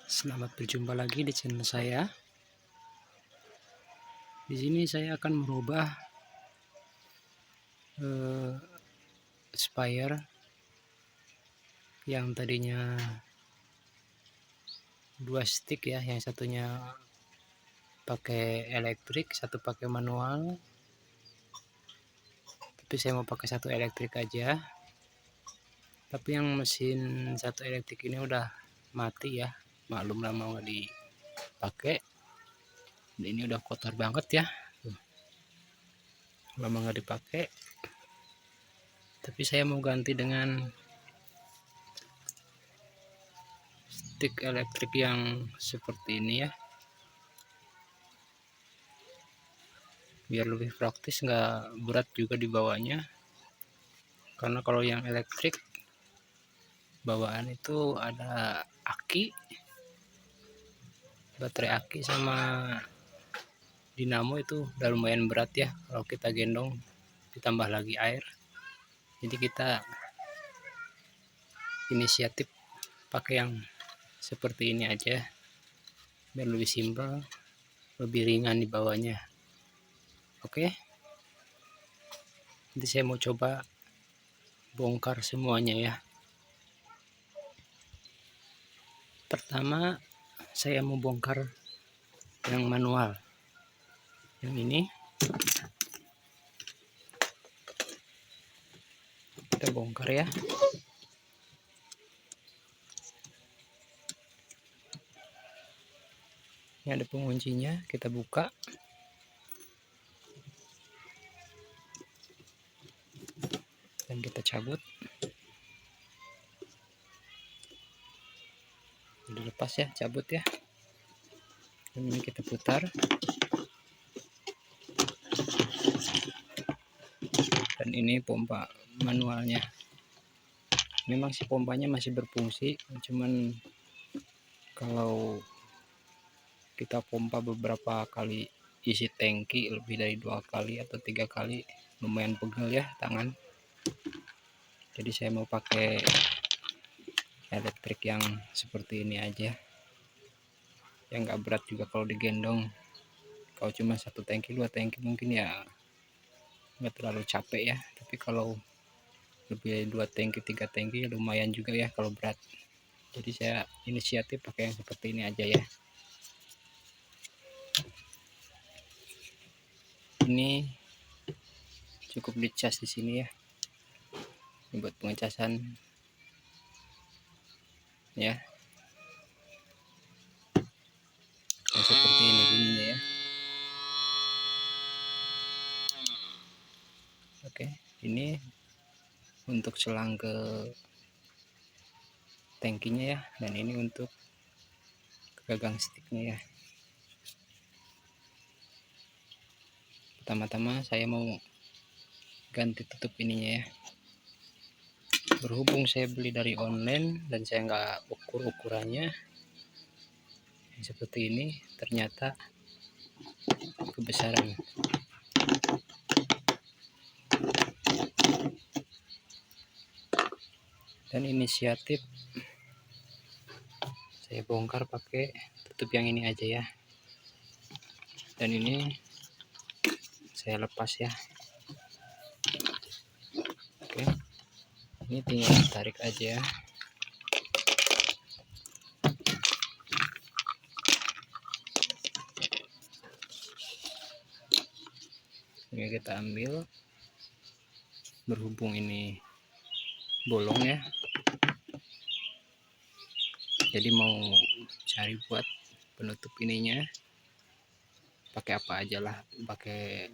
Selamat berjumpa lagi di channel saya. Di sini saya akan merubah spare yang tadinya 2 stick ya, yang satunya pakai elektrik, satu pakai manual. Tapi saya mau pakai satu elektrik aja. Tapi yang mesin satu elektrik ini udah mati ya, maklum lama nggak dipakai. Ini udah kotor banget ya, lama nggak dipakai. Tapi saya mau ganti dengan stick elektrik yang seperti ini ya, biar lebih praktis, nggak berat juga dibawanya. Karena kalau yang elektrik bawaan itu ada aki, baterai aki sama dinamo, itu udah lumayan berat ya kalau kita gendong, ditambah lagi air. Jadi kita inisiatif pakai yang seperti ini aja, biar lebih simpel, lebih ringan dibawanya. Oke, nanti saya mau coba bongkar semuanya ya. Pertama saya mau bongkar yang manual, yang ini kita bongkar ya. Ini ada penguncinya, kita buka. Dan kita cabut. Udah lepas ya, cabut ya. Dan ini kita putar. Dan ini pompa manualnya. Memang si pompanya masih berfungsi, cuman kalau kita pompa beberapa kali isi tangki, lebih dari 2 kali atau 3 kali, lumayan pegel ya tangan. Jadi saya mau pakai elektrik yang seperti ini aja, yang nggak berat juga kalau digendong. Kalau cuma 1 tangki 2 tangki mungkin ya nggak terlalu capek ya, tapi kalau lebih dari 2 tangki 3 tangki lumayan juga ya kalau berat. Jadi saya inisiatif pakai yang seperti ini aja ya. Ini cukup dicas di sini ya, ini buat pengecasan ya, yang seperti ini bunyinya ya. Oke, ini untuk selang ke tangkinya ya, dan ini untuk gagang sticknya ya. Pertama-tama saya mau ganti tutup ininya ya. Berhubung saya beli dari online dan saya nggak ukur ukurannya seperti ini, ternyata kebesaran. Dan inisiatif saya bongkar pakai tutup yang ini aja ya. Dan ini saya lepas ya. Oke, ini tinggal tarik aja. Ini kita ambil, berhubung ini bolong ya, jadi mau cari buat penutup ininya pakai apa aja lah, pakai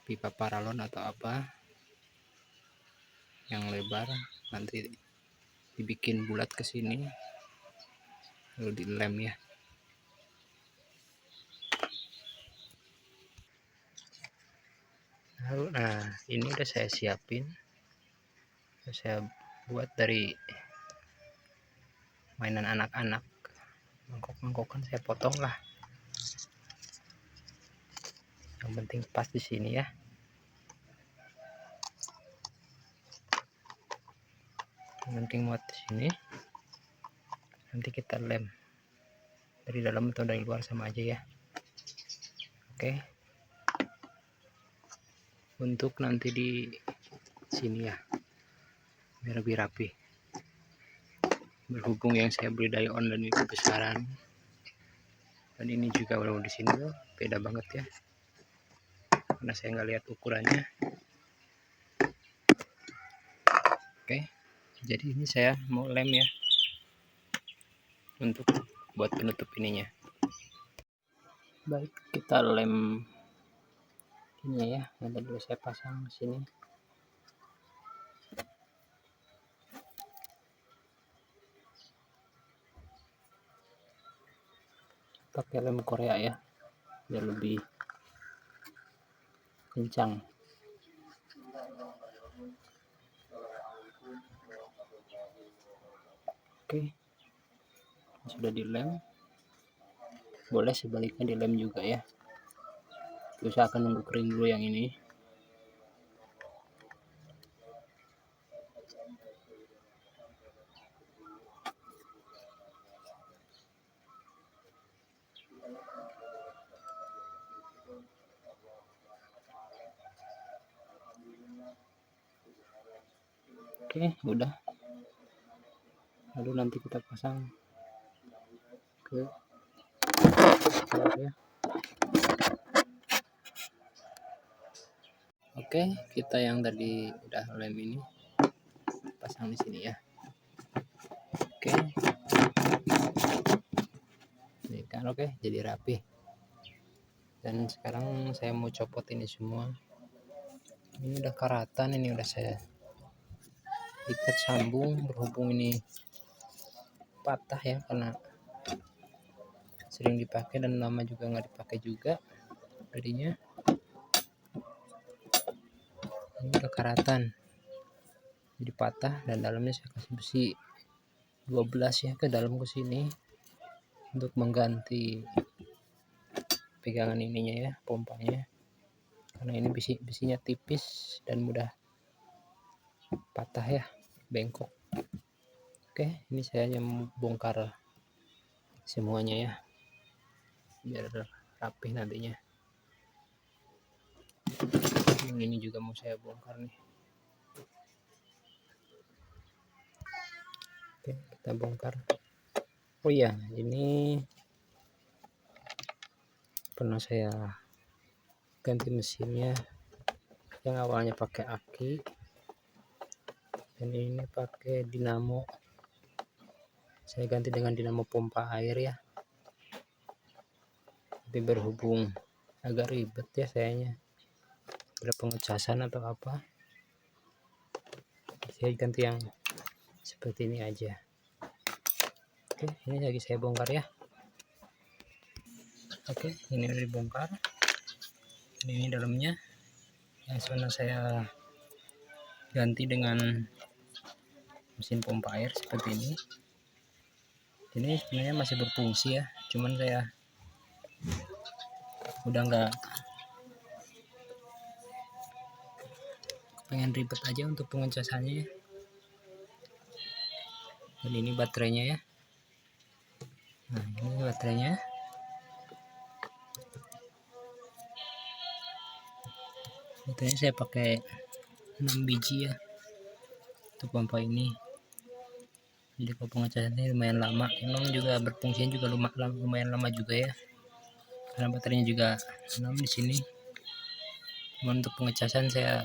pipa paralon atau apa yang lebar, nanti dibikin bulat ke sini lalu dilem ya. Lalu nah, ini udah saya siapin, saya buat dari mainan anak-anak, mangkok-mangkokan saya potong lah, yang penting pas di sini ya. Yang penting muat di sini, nanti kita lem dari dalam atau dari luar sama aja ya. Oke, untuk nanti di sini ya biar lebih rapi, berhubung yang saya beli dari online itu besaran, dan ini juga kalau di sini tuh beda banget ya, karena saya nggak lihat ukurannya. Oke, jadi ini saya mau lem ya, untuk buat penutup ininya. Baik, kita lem ini ya, yang tadi saya pasang di sini. Pakai lem Korea ya, biar lebih kencang. Oke, sudah dilem, boleh sebaliknya dilem juga ya. Usahakan nunggu kering dulu yang ini. Oke, udah. Lalu nanti kita pasang ke bawah ya. Oke, kita yang tadi udah lem ini pasang di sini ya. Oke, ini kan oke, jadi rapi. Dan sekarang saya mau copot ini semua. Ini udah karatan, ini udah saya ikat sambung, berhubung ini patah ya, karena sering dipakai dan lama juga nggak dipakai juga jadinya. Ini udah karatan, jadi patah, dan dalamnya saya kasih besi 12 ya ke dalam ke sini untuk mengganti pegangan ininya ya, pompanya, karena ini besinya tipis dan mudah patah ya, bengkok. Oke, ini saya yang bongkar semuanya ya, biar rapih nantinya. Yang ini juga mau saya bongkar nih. Oke, kita bongkar. Oh iya, ini pernah saya ganti mesinnya, yang awalnya pakai aki dan ini pakai dinamo. Saya ganti dengan dinamo pompa air ya, tapi berhubung agak ribet ya sayanya, ada pengecasan atau apa, saya ganti yang seperti ini aja. Oke, ini lagi saya bongkar ya. Oke, ini udah dibongkar. Ini dalamnya yang sana saya ganti dengan mesin pompa air seperti ini. Ini sebenarnya masih berfungsi ya, cuman saya udah nggak pengen ribet aja untuk pengecasannya ya. Dan ini baterainya ya. Nah, ini baterainya. Baterainya saya pakai 6 biji ya untuk pompa ini. Jadi kalau pengecasannya lumayan lama, emang juga berfungsinya juga lumayan lama juga ya, karena baterainya juga 6 di sini. Cuman untuk pengecasan saya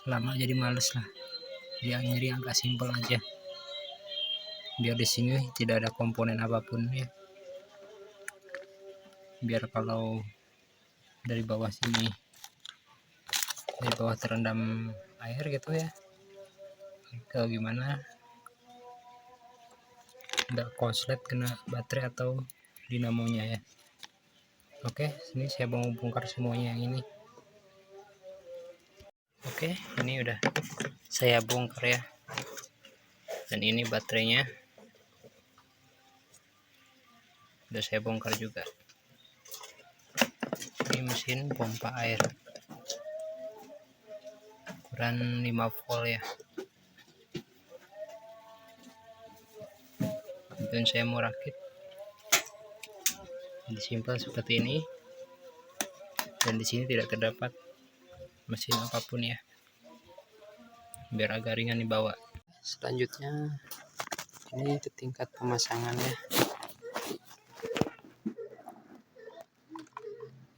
lama jadi males lah, jadi agak simpel aja, biar di sini tidak ada komponen apapun ya, biar kalau dari bawah sini, dari bawah terendam air gitu ya, kalau gimana nggak konslet kena baterai atau dinamonya ya. Oke, sini saya mau bongkar semuanya yang ini. Oke, ini udah saya bongkar ya, dan ini baterainya udah saya bongkar juga. Ini mesin pompa air ukuran 5 volt ya, dan saya mau rakit disimpan seperti ini, dan di sini tidak terdapat mesin apapun ya, biar agak ringan dibawa. Selanjutnya ini ke tingkat pemasangannya.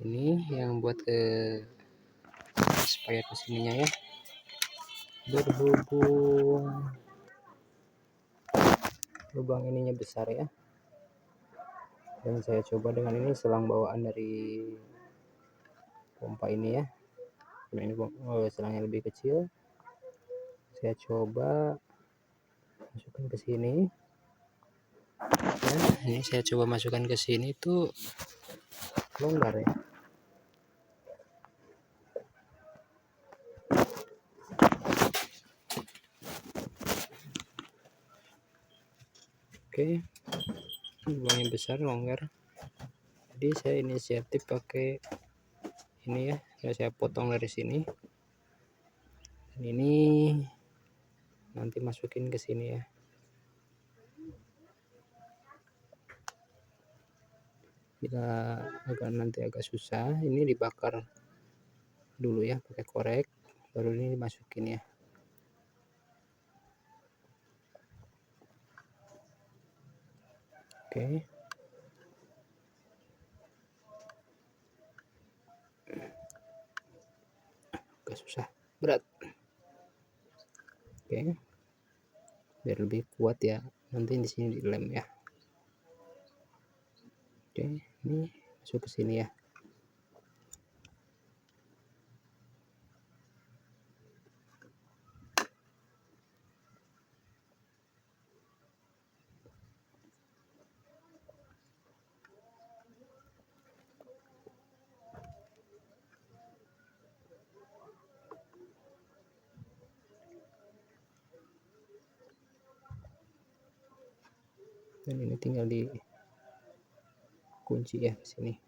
Ini yang buat ke supaya kesininya ya, berhubung lubang ininya besar ya, dan saya coba dengan ini selang bawaan dari pompa ini ya. Nah, ini selangnya lebih kecil, saya coba masukkan ke sini ya. Ini saya coba masukkan ke sini tuh longgar ya. Oke, lubangnya besar, longgar, jadi saya inisiatif pakai ini ya. Saya potong dari sini, dan ini nanti masukin ke sini ya. Bila nanti agak susah, ini dibakar dulu ya pakai korek, baru ini dimasukin ya. Oke, agak susah, berat. Oke, biar lebih kuat ya, nanti di sini dilem ya. Oke, ini masuk ke sini ya. Dan ini tinggal di kunci ya ke sini.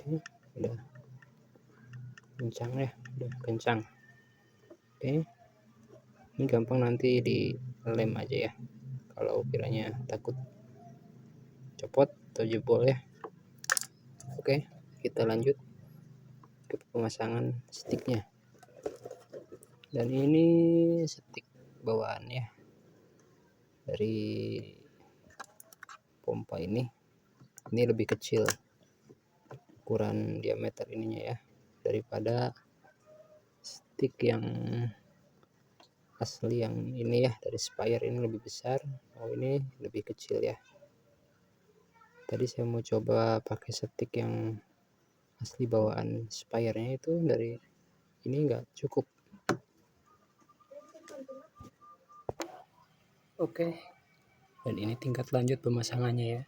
Oke, udah kencang ya, udah kencang. Oke, ini gampang nanti dilem aja ya, kalau kiranya takut copot atau jebol ya. Oke, kita lanjut ke pemasangan sticknya. Dan ini stick bawaan ya dari pompa ini lebih kecil ukuran diameter ininya ya, daripada stick yang asli yang ini ya, dari Spire ini lebih besar. Oh, ini lebih kecil ya. Tadi saya mau coba pakai stick yang asli bawaan Spire-nya, itu dari ini enggak cukup. Oke, dan ini tingkat lanjut pemasangannya ya.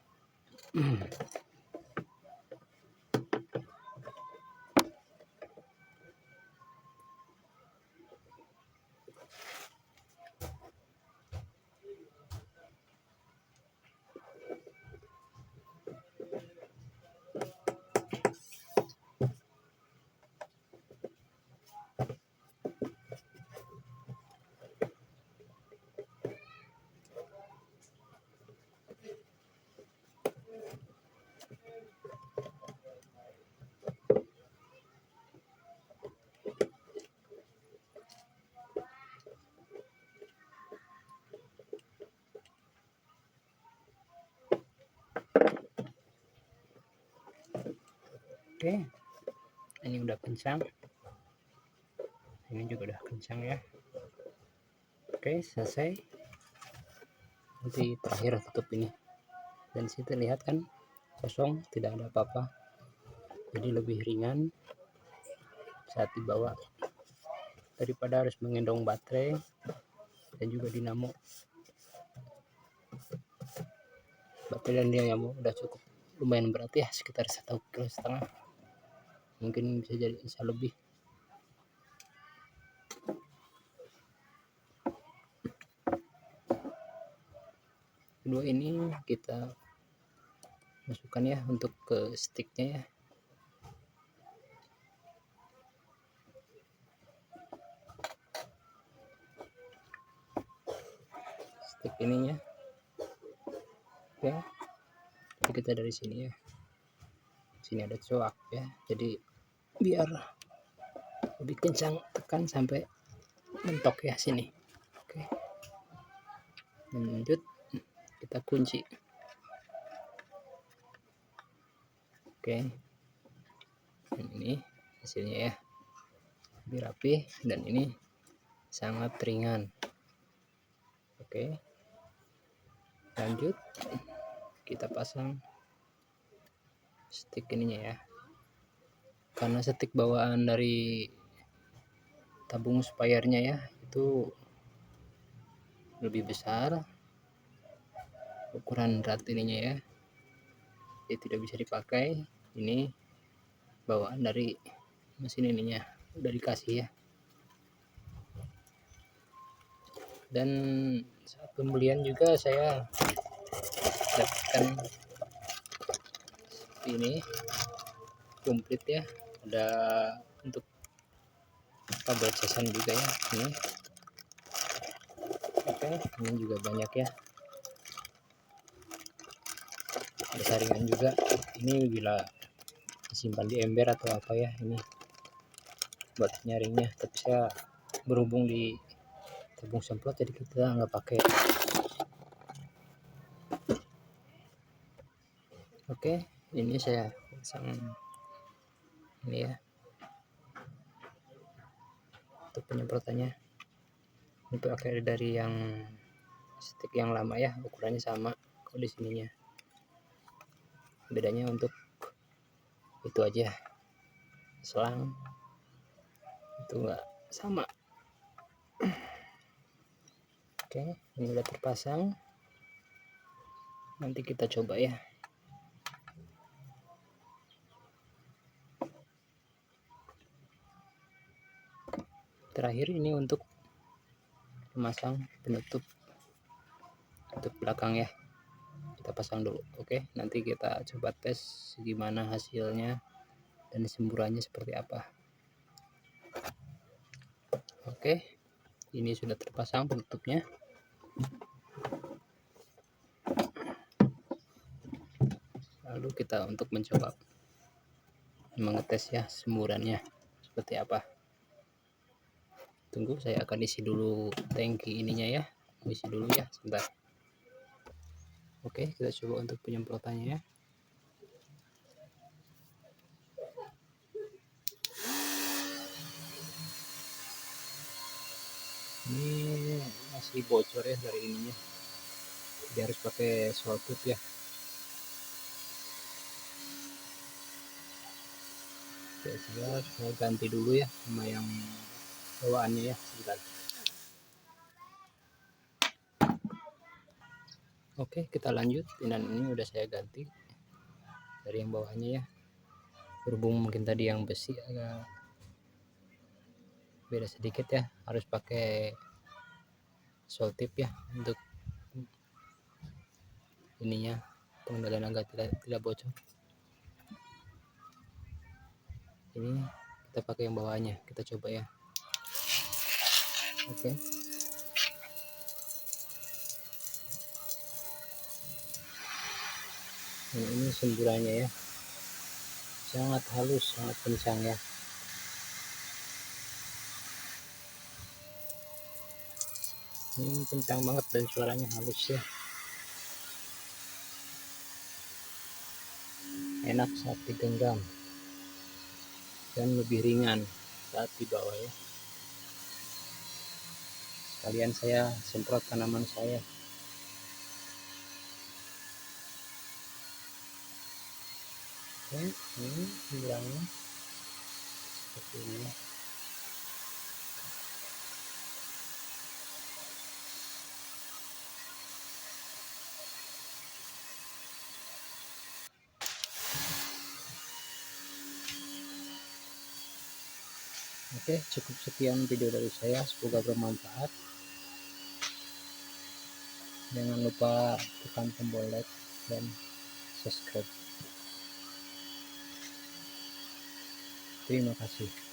Oke, ini udah kencang, ini juga udah kencang ya. Oke, selesai. Nanti terakhir tutup ini, dan situ lihat kan kosong, tidak ada apa-apa. jadi lebih ringan saat dibawa daripada harus menggendong baterai dan juga dinamo. Baterai dan dinamo udah cukup lumayan berat ya, sekitar 1,5 kg, mungkin bisa lebih. Kedua ini kita masukkan ya untuk ke sticknya ya. Stick ininya. Oke. Jadi kita dari sini ya. Sini ada coak ya. Jadi biar lebih kencang, tekan sampai mentok ya sini. Oke. Lanjut kita kunci. Oke. Dan ini hasilnya ya. Lebih rapi dan ini sangat ringan. Oke. Lanjut kita pasang stick ininya ya. Karena stick bawaan dari tabung spayernya ya itu lebih besar ukuran rat ininya ya, jadi tidak bisa dipakai. Ini bawaan dari mesin ininya udah dikasih ya. Dan saat pembelian juga saya dapatkan ini komplit ya, ada untuk kabel casan juga ya ini. Oke, ini juga banyak ya, ada saringan juga. Ini bila disimpan di ember atau apa ya, ini buat nyaringnya, tapi saya berhubung di tabung semprot jadi kita nggak pakai. Oke, ini saya pasang ini ya untuk penyemprotannya. Ini pakai dari yang stick yang lama ya, ukurannya sama kalau di sininya. Bedanya untuk itu aja, selang itu enggak sama. Oke, ini udah terpasang. Nanti kita coba ya. Terakhir ini untuk memasang penutup belakang ya, kita pasang dulu. Oke, nanti kita coba tes gimana hasilnya dan semburannya seperti apa. Oke, ini sudah terpasang penutupnya. Lalu kita untuk mencoba mengetes ya semburannya seperti apa. Tunggu, saya akan isi dulu tangki ininya ya, isi dulu ya sebentar. Oke, kita coba untuk penyemprotannya ya. Ini masih bocor ya dari ininya, jadi harus pakai soltip ya. Oke, saya ganti dulu ya sama yang bawaannya ya sebentar. Oke, kita lanjut. Dan ini udah saya ganti dari yang bawahnya ya, berhubung mungkin tadi yang besi agak beda sedikit ya, harus pakai soltip ya untuk ininya, pengendalian agar tidak bocor. Ini kita pakai yang bawahnya, kita coba ya. Oke. Nah, ini semburannya ya, sangat halus, sangat kencang ya. Ini kencang banget dan suaranya halus ya, enak saat digenggam dan lebih ringan saat dibawa ya. Sekalian saya semprot tanaman saya. ini bilangnya seperti ini. Oke, cukup sekian video dari saya, semoga bermanfaat. Jangan lupa tekan tombol like dan subscribe. Terima kasih.